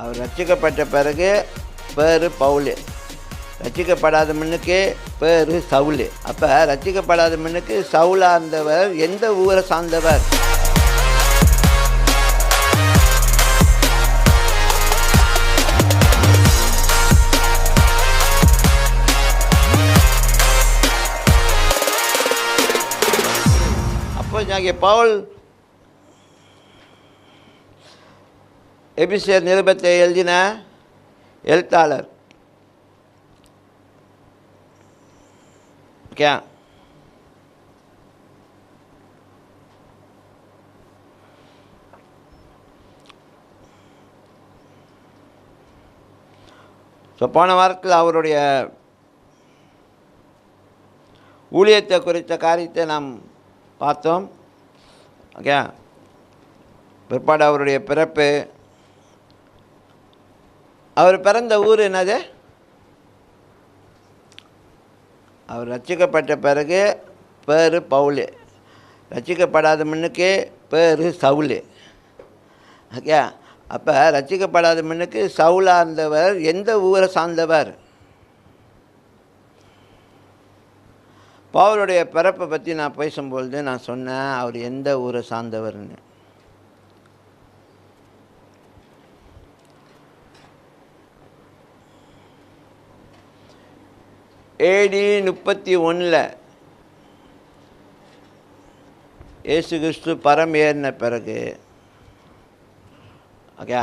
அவர் ரட்சிக்கப்பட்ட பிறகு பேர் பவுல், ரட்சிக்கப்படாத முன்னுக்கு பேர் சவுல். அப்போ ரட்சிக்கப்படாத முன்னுக்கு சவுலாக இருந்தவர் எந்த ஊரை சார்ந்தவர்? அப்போ பவுல் எபிசியர் நிருபத்தை எழுதின எழுத்தாளர். ஓகே, ஸோ போன வாரத்தில் அவருடைய ஊழியத்தை குறித்த காரியத்தை நாம் பார்த்தோம். ஓகே, பிற்பாடு அவருடைய பிறப்பு, அவர் பிறந்த ஊர் என்னது? அவர் ரட்சிக்கப்பட்ட பிறகு பேர் பவுல், ரட்சிக்கப்படாத முன்னுக்கு பேர் சவுல். ஓகே, அப்போ ரட்சிக்கப்படாத முன்னுக்கு சவுலாக இருந்தவர் எந்த ஊரை சார்ந்தவர்? பவுலுடைய பிறப்பை பற்றி நான் பேசும்பொழுது நான் சொன்னேன் அவர் எந்த ஊரை சார்ந்தவர்னு. AD 31 இயேசு கிறிஸ்து பரம் ஏறின பிறகு, ஓகே,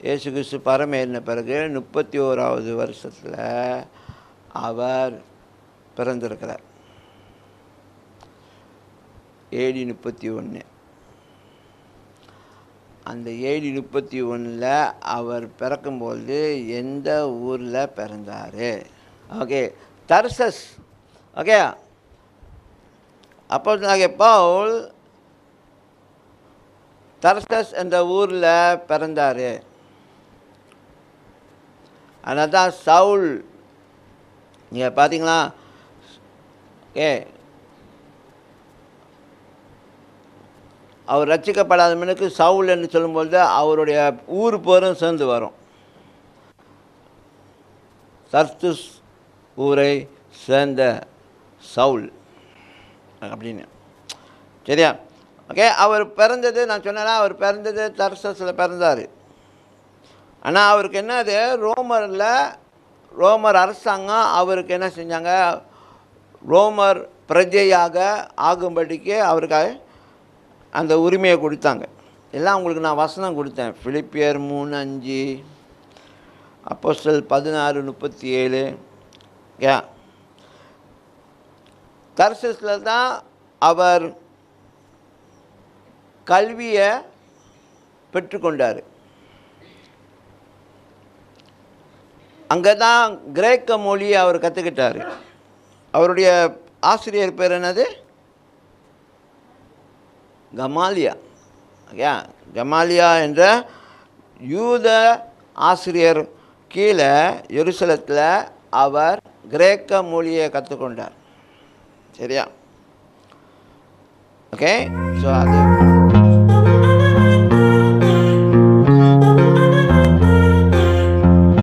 இயேசு கிறிஸ்து பரம் ஏறின பிறகு 31வது வருஷத்தில் அவர் பிறந்திருக்கிறார். AD 31. அந்த AD 31 அவர் பிறக்கும்போது எந்த ஊரில் பிறந்தார்? ஓகே, தர்சஸ். ஓகே, அப்போ பவுல் தர்சஸ் என்ற ஊரில் பிறந்தார். அதனால் தான் சவுல், நீங்கள் பார்த்தீங்களா, அவர் ரட்சிக்கப்படாத மனுக்கு சவுல் என்று சொல்லும்பொழுது அவருடைய ஊர் பேரும் சேர்ந்து வரும். தர்சுஸ் ஊரை சேர்ந்த சவுல் அப்படின்னு. சரியா? ஓகே, அவர் பிறந்தது நான் சொன்னேன்னா அவர் பிறந்தது தர்சஸில் பிறந்தார். ஆனால் அவருக்கு என்னது, ரோமர் அரசாங்கம் அவருக்கு என்ன செஞ்சாங்க, ரோமர் பிரஜையாக ஆகும்படிக்கு அவருக்காக அந்த உரிமையை கொடுத்தாங்க. எல்லாம் உங்களுக்கு நான் வசனம் கொடுத்தேன். பிலிப்பியர் 3:5, அப்போஸ்தலர் 16:37. தர்சஸில் தான் அவர் கல்வியை பெற்றுக்கொண்டார். அங்கே தான் கிரேக்க மொழியை அவர் கற்றுக்கிட்டார். அவருடைய ஆசிரியர் பேர் என்னது? கமாலியா. கமாலியா என்ற யூத ஆசிரியர் கீழே எருசலத்தில் அவர் கிரேக்க மொழியை கற்றுக்கொண்டார். சரியா? ஓகே, ஸோ அது